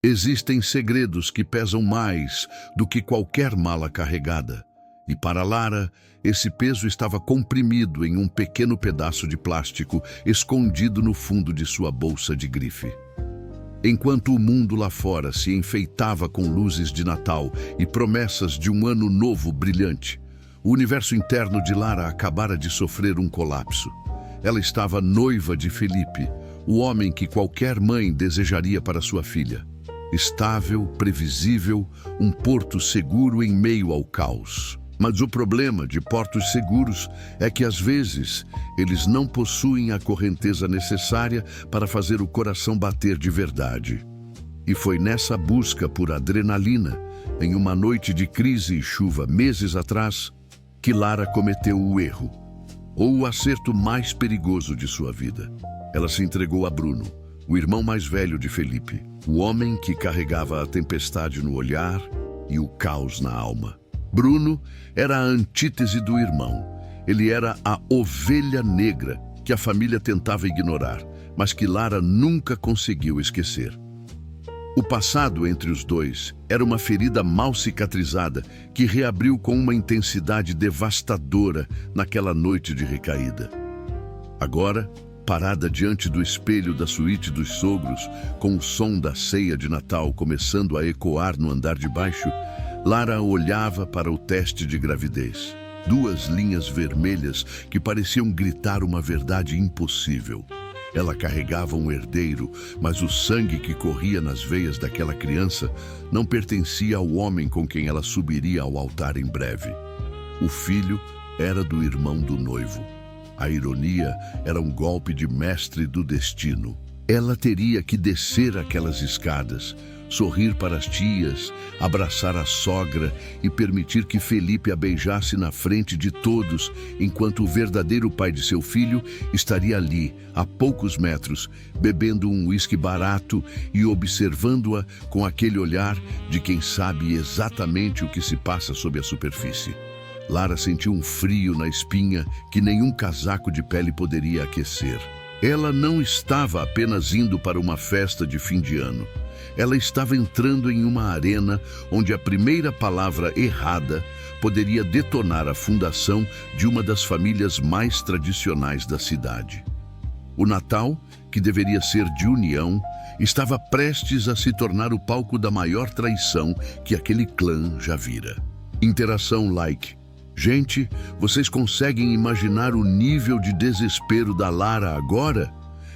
Existem segredos que pesam mais do que qualquer mala carregada. E para Lara, esse peso estava comprimido em um pequeno pedaço de plástico escondido no fundo de sua bolsa de grife. Enquanto o mundo lá fora se enfeitava com luzes de Natal e promessas de um ano novo brilhante, o universo interno de Lara acabara de sofrer um colapso. Ela estava noiva de Felipe, o homem que qualquer mãe desejaria para sua filha. Estável, previsível, um porto seguro em meio ao caos. Mas o problema de portos seguros é que, às vezes, eles não possuem a correnteza necessária para fazer o coração bater de verdade. E foi nessa busca por adrenalina, em uma noite de crise e chuva meses atrás, que Lara cometeu o erro, ou o acerto mais perigoso de sua vida. Ela se entregou a Bruno, o irmão mais velho de Felipe, o homem que carregava a tempestade no olhar e o caos na alma. Bruno era a antítese do irmão. Ele era a ovelha negra que a família tentava ignorar, mas que Lara nunca conseguiu esquecer. O passado entre os dois era uma ferida mal cicatrizada que reabriu com uma intensidade devastadora naquela noite de recaída. Agora, parada diante do espelho da suíte dos sogros, com o som da ceia de Natal começando a ecoar no andar de baixo, Lara olhava para o teste de gravidez. Duas linhas vermelhas que pareciam gritar uma verdade impossível. Ela carregava um herdeiro, mas o sangue que corria nas veias daquela criança não pertencia ao homem com quem ela subiria ao altar em breve. O filho era do irmão do noivo. A ironia era um golpe de mestre do destino. Ela teria que descer aquelas escadas, sorrir para as tias, abraçar a sogra e permitir que Felipe a beijasse na frente de todos, enquanto o verdadeiro pai de seu filho estaria ali, a poucos metros, bebendo um uísque barato e observando-a com aquele olhar de quem sabe exatamente o que se passa sob a superfície. Lara sentiu um frio na espinha que nenhum casaco de pele poderia aquecer. Ela não estava apenas indo para uma festa de fim de ano. Ela estava entrando em uma arena onde a primeira palavra errada poderia detonar a fundação de uma das famílias mais tradicionais da cidade. O Natal, que deveria ser de união, estava prestes a se tornar o palco da maior traição que aquele clã já vira. Interação like. Gente, vocês conseguem imaginar o nível de desespero da Lara agora?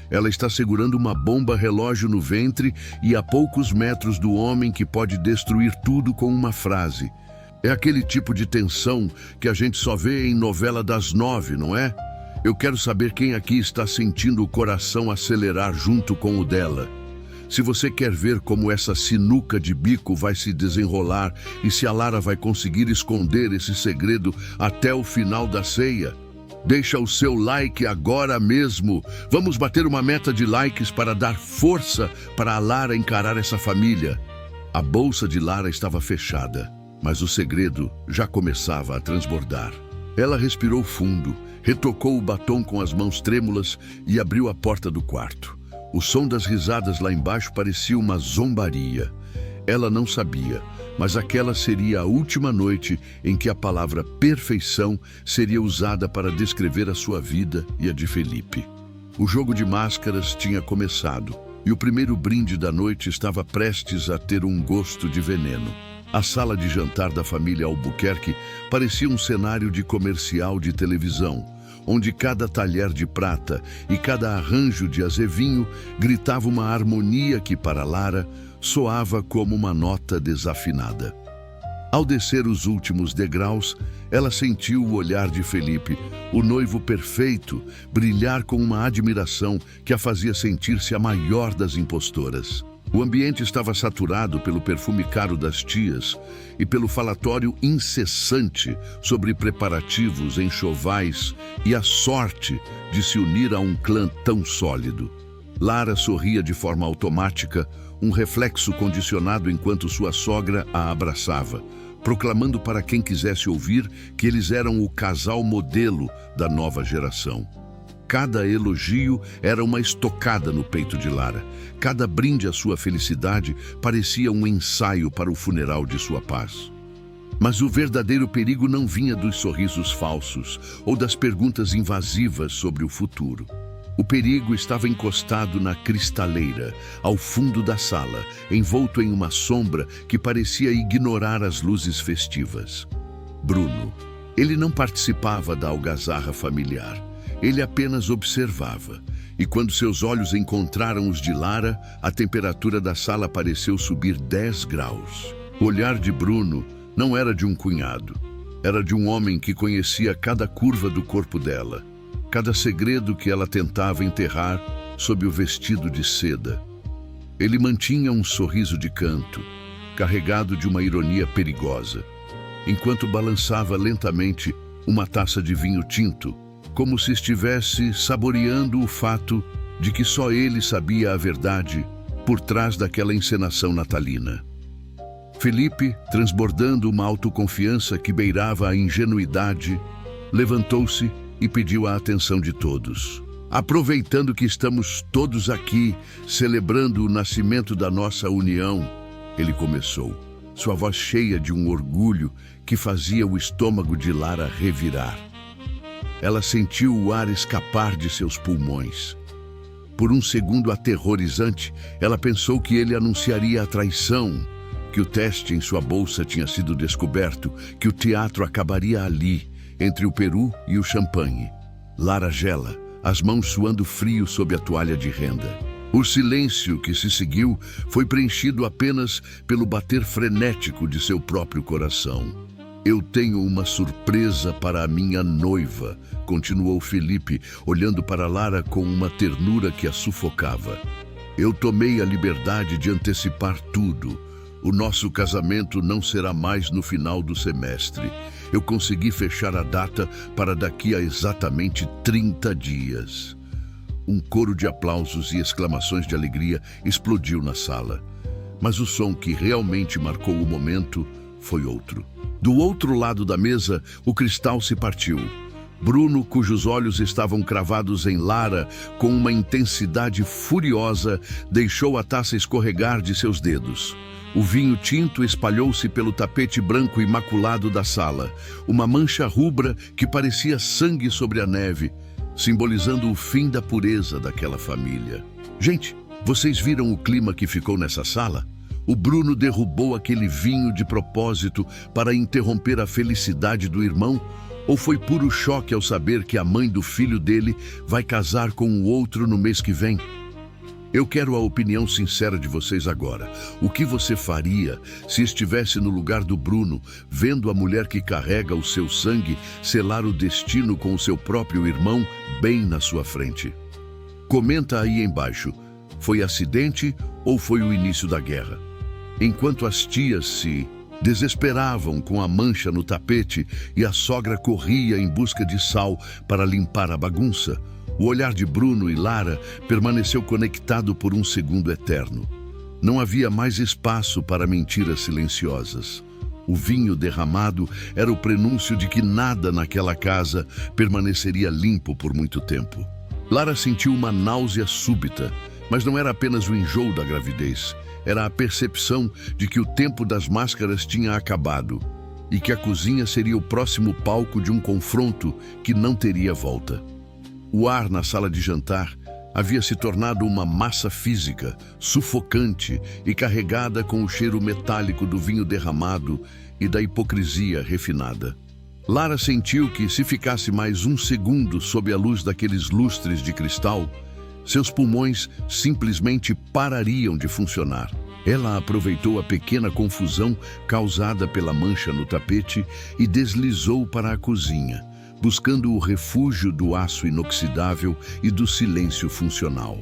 Ela está segurando uma bomba relógio no ventre e a poucos metros do homem que pode destruir tudo com uma frase. É aquele tipo de tensão que a gente só vê em novela das 9, não é? Eu quero saber quem aqui está sentindo o coração acelerar junto com o dela. Se você quer ver como essa sinuca de bico vai se desenrolar e se a Lara vai conseguir esconder esse segredo até o final da ceia, deixa o seu like agora mesmo. Vamos bater uma meta de likes para dar força para a Lara encarar essa família. A bolsa de Lara estava fechada, mas o segredo já começava a transbordar. Ela respirou fundo, retocou o batom com as mãos trêmulas e abriu a porta do quarto. O som das risadas lá embaixo parecia uma zombaria. Ela não sabia, mas aquela seria a última noite em que a palavra perfeição seria usada para descrever a sua vida e a de Felipe. O jogo de máscaras tinha começado e o primeiro brinde da noite estava prestes a ter um gosto de veneno. A sala de jantar da família Albuquerque parecia um cenário de comercial de televisão, onde cada talher de prata e cada arranjo de azevinho gritava uma harmonia que, para Lara, soava como uma nota desafinada. Ao descer os últimos degraus, ela sentiu o olhar de Felipe, o noivo perfeito, brilhar com uma admiração que a fazia sentir-se a maior das impostoras. O ambiente estava saturado pelo perfume caro das tias e pelo falatório incessante sobre preparativos enxovais e a sorte de se unir a um clã tão sólido. Lara sorria de forma automática, um reflexo condicionado enquanto sua sogra a abraçava, proclamando para quem quisesse ouvir que eles eram o casal modelo da nova geração. Cada elogio era uma estocada no peito de Lara. Cada brinde à sua felicidade parecia um ensaio para o funeral de sua paz. Mas o verdadeiro perigo não vinha dos sorrisos falsos ou das perguntas invasivas sobre o futuro. O perigo estava encostado na cristaleira, ao fundo da sala, envolto em uma sombra que parecia ignorar as luzes festivas. Bruno. Ele não participava da algazarra familiar. Ele apenas observava. E quando seus olhos encontraram os de Lara, a temperatura da sala pareceu subir 10 graus. O olhar de Bruno não era de um cunhado. Era de um homem que conhecia cada curva do corpo dela, cada segredo que ela tentava enterrar sob o vestido de seda. Ele mantinha um sorriso de canto, carregado de uma ironia perigosa, enquanto balançava lentamente uma taça de vinho tinto, como se estivesse saboreando o fato de que só ele sabia a verdade por trás daquela encenação natalina. Felipe, transbordando uma autoconfiança que beirava a ingenuidade, levantou-se e pediu a atenção de todos. Aproveitando que estamos todos aqui, celebrando o nascimento da nossa união, ele começou, sua voz cheia de um orgulho que fazia o estômago de Lara revirar. Ela sentiu o ar escapar de seus pulmões. Por um segundo aterrorizante, ela pensou que ele anunciaria a traição, que o teste em sua bolsa tinha sido descoberto, que o teatro acabaria ali, entre o peru e o champanhe. Lara gela, as mãos suando frio sob a toalha de renda. O silêncio que se seguiu foi preenchido apenas pelo bater frenético de seu próprio coração. Eu tenho uma surpresa para a minha noiva, continuou Felipe, olhando para Lara com uma ternura que a sufocava. Eu tomei a liberdade de antecipar tudo. O nosso casamento não será mais no final do semestre. Eu consegui fechar a data para daqui a exatamente 30 dias. Um coro de aplausos e exclamações de alegria explodiu na sala. Mas o som que realmente marcou o momento foi outro. Do outro lado da mesa, o cristal se partiu. Bruno, cujos olhos estavam cravados em Lara com uma intensidade furiosa, deixou a taça escorregar de seus dedos. O vinho tinto espalhou-se pelo tapete branco imaculado da sala, uma mancha rubra que parecia sangue sobre a neve, simbolizando o fim da pureza daquela família. Gente, vocês viram o clima que ficou nessa sala? O Bruno derrubou aquele vinho de propósito para interromper a felicidade do irmão? Ou foi puro choque ao saber que a mãe do filho dele vai casar com o outro no mês que vem? Eu quero a opinião sincera de vocês agora. O que você faria se estivesse no lugar do Bruno, vendo a mulher que carrega o seu sangue selar o destino com o seu próprio irmão bem na sua frente? Comenta aí embaixo. Foi acidente ou foi o início da guerra? Enquanto as tias se desesperavam com a mancha no tapete e a sogra corria em busca de sal para limpar a bagunça, o olhar de Bruno e Lara permaneceu conectado por um segundo eterno. Não havia mais espaço para mentiras silenciosas. O vinho derramado era o prenúncio de que nada naquela casa permaneceria limpo por muito tempo. Lara sentiu uma náusea súbita, mas não era apenas o enjoo da gravidez. Era a percepção de que o tempo das máscaras tinha acabado e que a cozinha seria o próximo palco de um confronto que não teria volta. O ar na sala de jantar havia se tornado uma massa física, sufocante e carregada com o cheiro metálico do vinho derramado e da hipocrisia refinada. Lara sentiu que, se ficasse mais um segundo sob a luz daqueles lustres de cristal, seus pulmões simplesmente parariam de funcionar. Ela aproveitou a pequena confusão causada pela mancha no tapete e deslizou para a cozinha, buscando o refúgio do aço inoxidável e do silêncio funcional.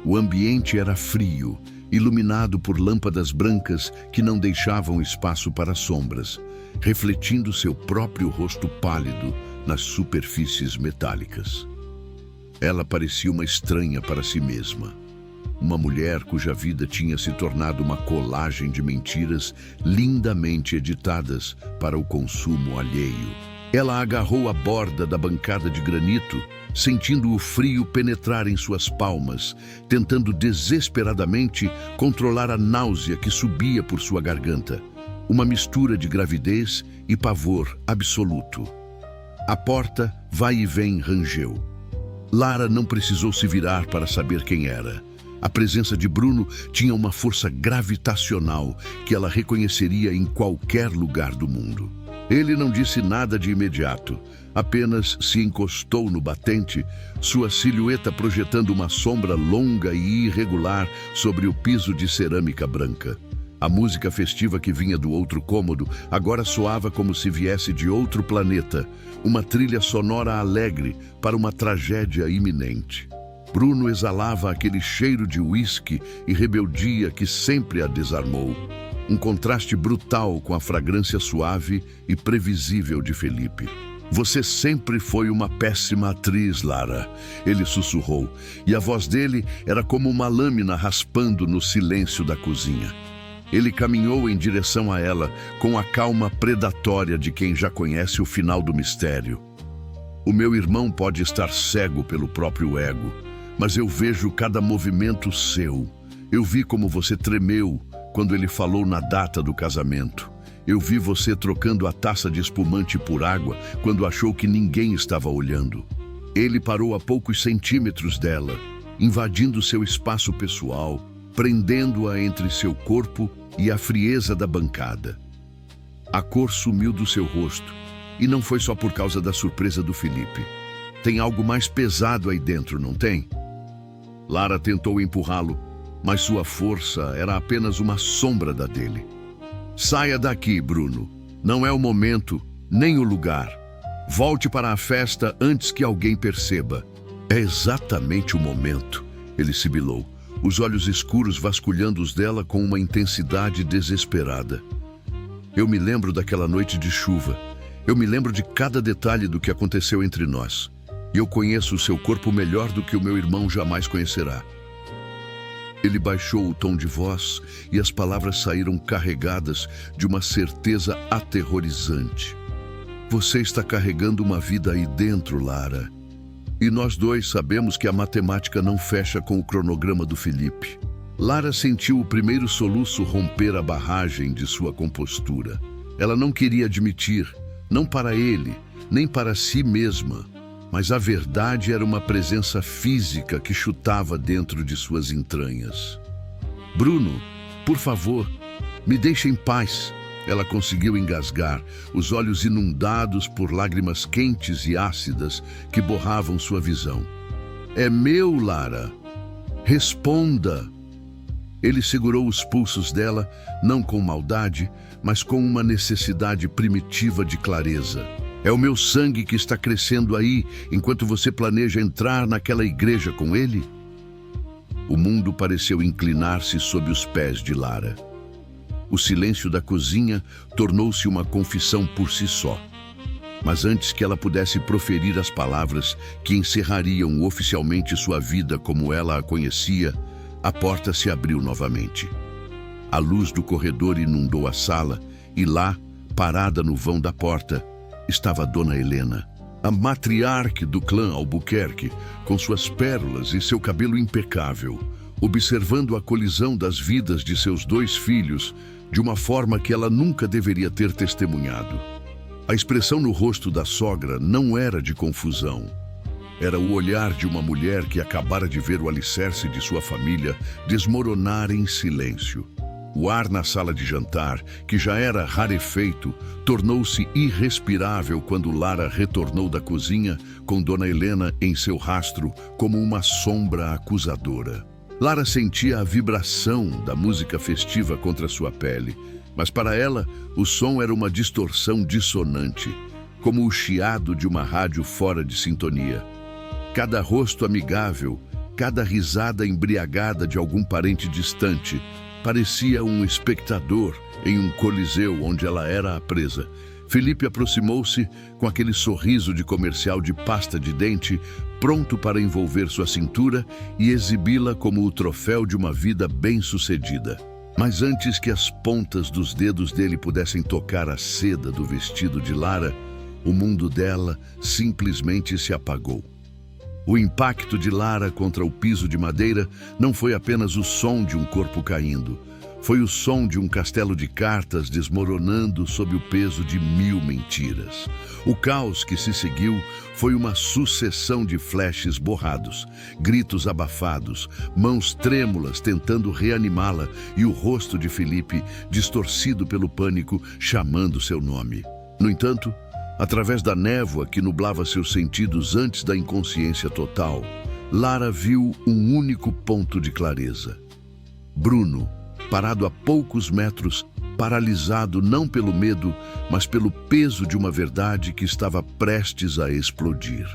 O ambiente era frio, iluminado por lâmpadas brancas que não deixavam espaço para sombras, refletindo seu próprio rosto pálido nas superfícies metálicas. Ela parecia uma estranha para si mesma. Uma mulher cuja vida tinha se tornado uma colagem de mentiras lindamente editadas para o consumo alheio. Ela agarrou a borda da bancada de granito, sentindo o frio penetrar em suas palmas, tentando desesperadamente controlar a náusea que subia por sua garganta. Uma mistura de gravidez e pavor absoluto. A porta, vai e vem, rangeu. Lara não precisou se virar para saber quem era. A presença de Bruno tinha uma força gravitacional que ela reconheceria em qualquer lugar do mundo. Ele não disse nada de imediato, apenas se encostou no batente, sua silhueta projetando uma sombra longa e irregular sobre o piso de cerâmica branca. A música festiva que vinha do outro cômodo agora soava como se viesse de outro planeta, uma trilha sonora alegre para uma tragédia iminente. Bruno exalava aquele cheiro de uísque e rebeldia que sempre a desarmou. Um contraste brutal com a fragrância suave e previsível de Felipe. Você sempre foi uma péssima atriz, Lara, ele sussurrou, e a voz dele era como uma lâmina raspando no silêncio da cozinha. Ele caminhou em direção a ela com a calma predatória de quem já conhece o final do mistério. O meu irmão pode estar cego pelo próprio ego, mas eu vejo cada movimento seu. Eu vi como você tremeu quando ele falou na data do casamento. Eu vi você trocando a taça de espumante por água quando achou que ninguém estava olhando. Ele parou a poucos centímetros dela, invadindo seu espaço pessoal, prendendo-a entre seu corpo e a frieza da bancada. A cor sumiu do seu rosto, e não foi só por causa da surpresa do Felipe. Tem algo mais pesado aí dentro, não tem? Lara tentou empurrá-lo, mas sua força era apenas uma sombra da dele. Saia daqui, Bruno. Não é o momento, nem o lugar. Volte para a festa antes que alguém perceba. É exatamente o momento, ele sibilou, os olhos escuros vasculhando os dela com uma intensidade desesperada. Eu me lembro daquela noite de chuva. Eu me lembro de cada detalhe do que aconteceu entre nós. E eu conheço o seu corpo melhor do que o meu irmão jamais conhecerá. Ele baixou o tom de voz e as palavras saíram carregadas de uma certeza aterrorizante. Você está carregando uma vida aí dentro, Lara. E nós dois sabemos que a matemática não fecha com o cronograma do Felipe. Lara sentiu o primeiro soluço romper a barragem de sua compostura. Ela não queria admitir, não para ele, nem para si mesma, mas a verdade era uma presença física que chutava dentro de suas entranhas. Bruno, por favor, me deixe em paz. Ela conseguiu engasgar, os olhos inundados por lágrimas quentes e ácidas que borravam sua visão. É meu, Lara. Responda. Ele segurou os pulsos dela, não com maldade, mas com uma necessidade primitiva de clareza. É o meu sangue que está crescendo aí, enquanto você planeja entrar naquela igreja com ele? O mundo pareceu inclinar-se sob os pés de Lara. O silêncio da cozinha tornou-se uma confissão por si só. Mas antes que ela pudesse proferir as palavras que encerrariam oficialmente sua vida como ela a conhecia, a porta se abriu novamente. A luz do corredor inundou a sala e lá, parada no vão da porta, estava Dona Helena, a matriarca do clã Albuquerque, com suas pérolas e seu cabelo impecável, observando a colisão das vidas de seus dois filhos de uma forma que ela nunca deveria ter testemunhado. A expressão no rosto da sogra não era de confusão. Era o olhar de uma mulher que acabara de ver o alicerce de sua família desmoronar em silêncio. O ar na sala de jantar, que já era rarefeito, tornou-se irrespirável quando Lara retornou da cozinha com Dona Helena em seu rastro como uma sombra acusadora. Lara sentia a vibração da música festiva contra sua pele, mas para ela o som era uma distorção dissonante, como o chiado de uma rádio fora de sintonia. Cada rosto amigável, cada risada embriagada de algum parente distante, parecia um espectador em um coliseu onde ela era a presa. Felipe aproximou-se com aquele sorriso de comercial de pasta de dente, pronto para envolver sua cintura e exibi-la como o troféu de uma vida bem-sucedida. Mas antes que as pontas dos dedos dele pudessem tocar a seda do vestido de Lara, O mundo dela simplesmente se apagou. O impacto de Lara contra o piso de madeira não foi apenas o som de um corpo caindo. Foi o som de um castelo de cartas desmoronando sob o peso de 1000 mentiras. O caos que se seguiu foi uma sucessão de flashes borrados, gritos abafados, mãos trêmulas tentando reanimá-la e o rosto de Felipe, distorcido pelo pânico, chamando seu nome. No entanto, através da névoa que nublava seus sentidos antes da inconsciência total, Lara viu um único ponto de clareza. Bruno, parado a poucos metros, paralisado não pelo medo, mas pelo peso de uma verdade que estava prestes a explodir.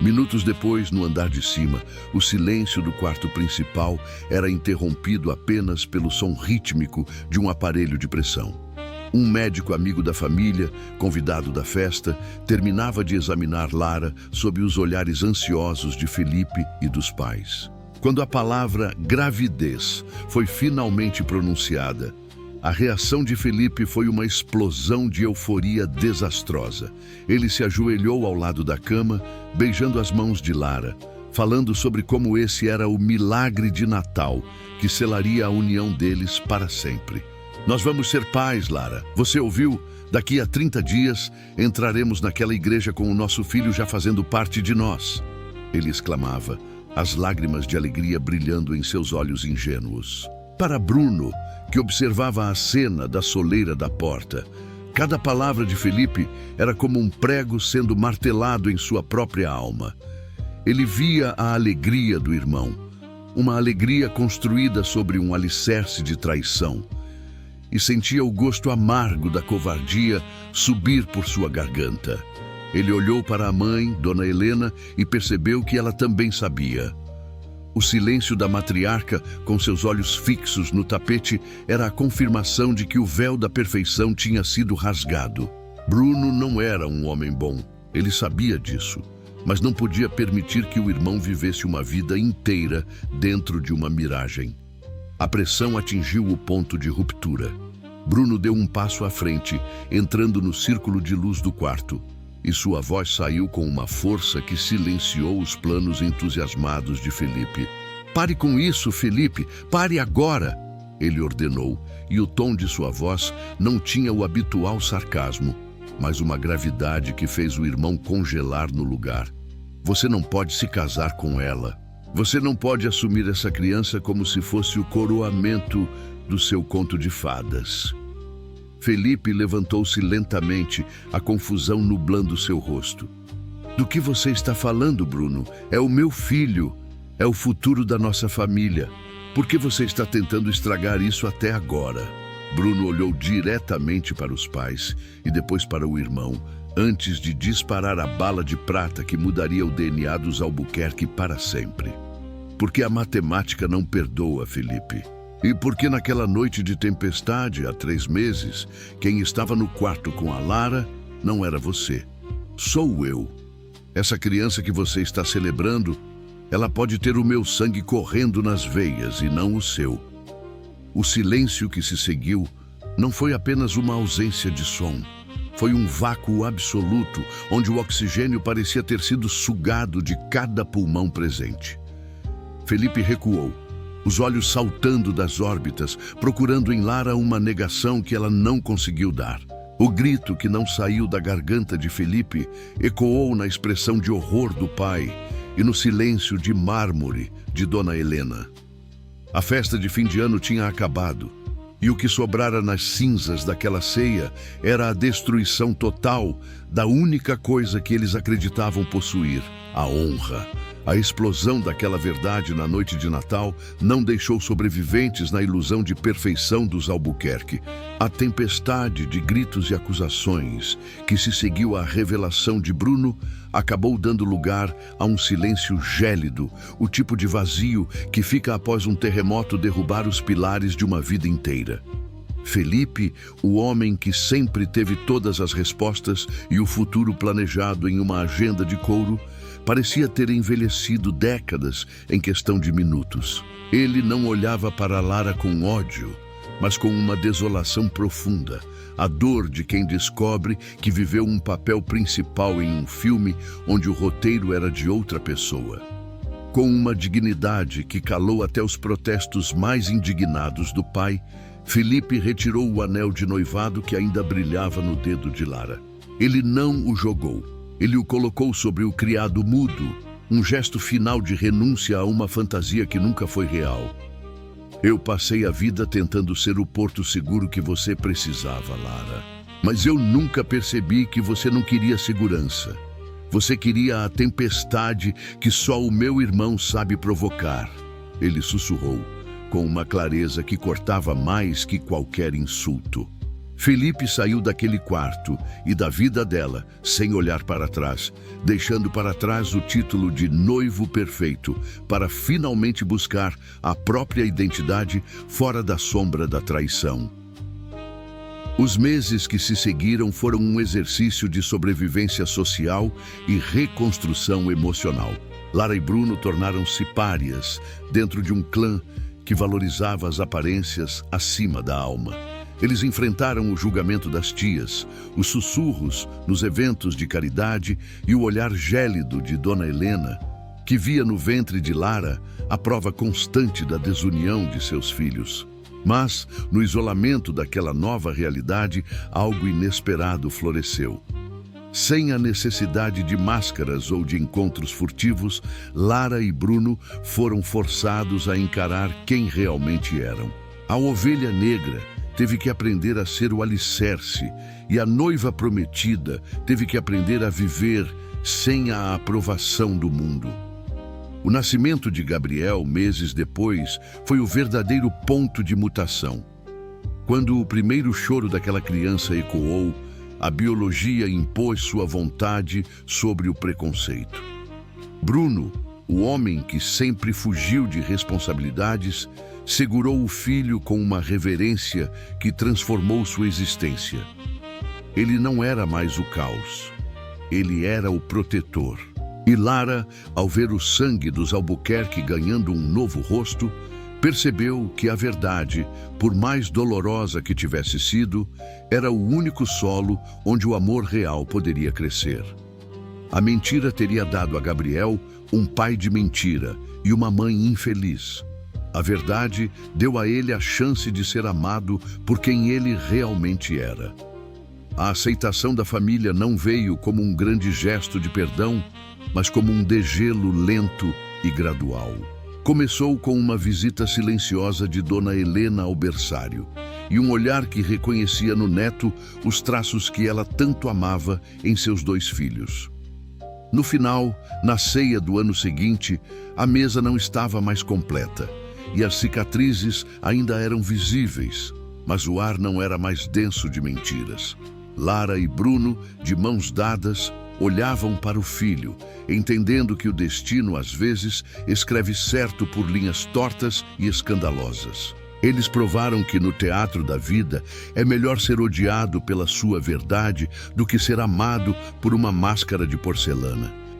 Minutos depois, no andar de cima, o silêncio do quarto principal era interrompido apenas pelo som rítmico de um aparelho de pressão. Um médico amigo da família, convidado da festa, terminava de examinar Lara sob os olhares ansiosos de Felipe e dos pais. Quando a palavra gravidez foi finalmente pronunciada, a reação de Felipe foi uma explosão de euforia desastrosa. Ele se ajoelhou ao lado da cama, beijando as mãos de Lara, falando sobre como esse era o milagre de Natal que selaria a união deles para sempre. Nós vamos ser pais, Lara. Você ouviu? Daqui a 30 dias entraremos naquela igreja com o nosso filho já fazendo parte de nós. Ele exclamava, as lágrimas de alegria brilhando em seus olhos ingênuos. Para Bruno, que observava a cena da soleira da porta, cada palavra de Felipe era como um prego sendo martelado em sua própria alma. Ele via a alegria do irmão, uma alegria construída sobre um alicerce de traição, e sentia o gosto amargo da covardia subir por sua garganta. Ele olhou para a mãe, Dona Helena, e percebeu que ela também sabia. O silêncio da matriarca, com seus olhos fixos no tapete, era a confirmação de que o véu da perfeição tinha sido rasgado. Bruno não era um homem bom, ele sabia disso, mas não podia permitir que o irmão vivesse uma vida inteira dentro de uma miragem. A pressão atingiu o ponto de ruptura. Bruno deu um passo à frente, entrando no círculo de luz do quarto, e sua voz saiu com uma força que silenciou os planos entusiasmados de Felipe. Pare com isso, Felipe! Pare agora! Ele ordenou, e o tom de sua voz não tinha o habitual sarcasmo, mas uma gravidade que fez o irmão congelar no lugar. Você não pode se casar com ela. Você não pode assumir essa criança como se fosse o coroamento do seu conto de fadas. Felipe levantou-se lentamente, a confusão nublando seu rosto. Do que você está falando, Bruno? É o meu filho. É o futuro da nossa família. Por que você está tentando estragar isso até agora? Bruno olhou diretamente para os pais e depois para o irmão, antes de disparar a bala de prata que mudaria o DNA dos Albuquerque para sempre. Porque a matemática não perdoa, Felipe. E porque naquela noite de tempestade, há 3 meses, quem estava no quarto com a Lara não era você. Sou eu. Essa criança que você está celebrando, ela pode ter o meu sangue correndo nas veias e não o seu. O silêncio que se seguiu não foi apenas uma ausência de som. Foi um vácuo absoluto, onde o oxigênio parecia ter sido sugado de cada pulmão presente. Felipe recuou, os olhos saltando das órbitas, procurando em Lara uma negação que ela não conseguiu dar. O grito que não saiu da garganta de Felipe ecoou na expressão de horror do pai e no silêncio de mármore de Dona Helena. A festa de fim de ano tinha acabado, e o que sobrara nas cinzas daquela ceia era a destruição total da única coisa que eles acreditavam possuir, a honra. A explosão daquela verdade na noite de Natal não deixou sobreviventes na ilusão de perfeição dos Albuquerque. A tempestade de gritos e acusações que se seguiu à revelação de Bruno acabou dando lugar a um silêncio gélido, o tipo de vazio que fica após um terremoto derrubar os pilares de uma vida inteira. Felipe, o homem que sempre teve todas as respostas e o futuro planejado em uma agenda de couro, parecia ter envelhecido décadas em questão de minutos. Ele não olhava para Lara com ódio, mas com uma desolação profunda, a dor de quem descobre que viveu um papel principal em um filme onde o roteiro era de outra pessoa. Com uma dignidade que calou até os protestos mais indignados do pai, Felipe retirou o anel de noivado que ainda brilhava no dedo de Lara. Ele não o jogou. Ele o colocou sobre o criado mudo, um gesto final de renúncia a uma fantasia que nunca foi real. Eu passei a vida tentando ser o porto seguro que você precisava, Lara. Mas eu nunca percebi que você não queria segurança. Você queria a tempestade que só o meu irmão sabe provocar. Ele sussurrou, com uma clareza que cortava mais que qualquer insulto. Felipe saiu daquele quarto e da vida dela, sem olhar para trás, deixando para trás o título de noivo perfeito, para finalmente buscar a própria identidade fora da sombra da traição. Os meses que se seguiram foram um exercício de sobrevivência social e reconstrução emocional. Lara e Bruno tornaram-se párias dentro de um clã que valorizava as aparências acima da alma. Eles enfrentaram o julgamento das tias, os sussurros nos eventos de caridade e o olhar gélido de Dona Helena, que via no ventre de Lara a prova constante da desunião de seus filhos. Mas, no isolamento daquela nova realidade, algo inesperado floresceu. Sem a necessidade de máscaras ou de encontros furtivos, Lara e Bruno foram forçados a encarar quem realmente eram. A ovelha negra teve que aprender a ser o alicerce, e a noiva prometida teve que aprender a viver sem a aprovação do mundo. O nascimento de Gabriel, meses depois, foi o verdadeiro ponto de mutação. Quando o primeiro choro daquela criança ecoou, a biologia impôs sua vontade sobre o preconceito. Bruno, o homem que sempre fugiu de responsabilidades, segurou o filho com uma reverência que transformou sua existência. Ele não era mais o caos, ele era o protetor. E Lara, ao ver o sangue dos Albuquerque ganhando um novo rosto, percebeu que a verdade, por mais dolorosa que tivesse sido, era o único solo onde o amor real poderia crescer. A mentira teria dado a Gabriel um pai de mentira e uma mãe infeliz. A verdade deu a ele a chance de ser amado por quem ele realmente era. A aceitação da família não veio como um grande gesto de perdão, mas como um degelo lento e gradual. Começou com uma visita silenciosa de Dona Helena ao berçário e um olhar que reconhecia no neto os traços que ela tanto amava em seus 2 filhos. No final, na ceia do ano seguinte, a mesa não estava mais completa e as cicatrizes ainda eram visíveis, mas o ar não era mais denso de mentiras. Lara e Bruno, de mãos dadas, olhavam para o filho, entendendo que o destino, às vezes, escreve certo por linhas tortas e escandalosas. Eles provaram que no teatro da vida é melhor ser odiado pela sua verdade do que ser amado por uma máscara de porcelana.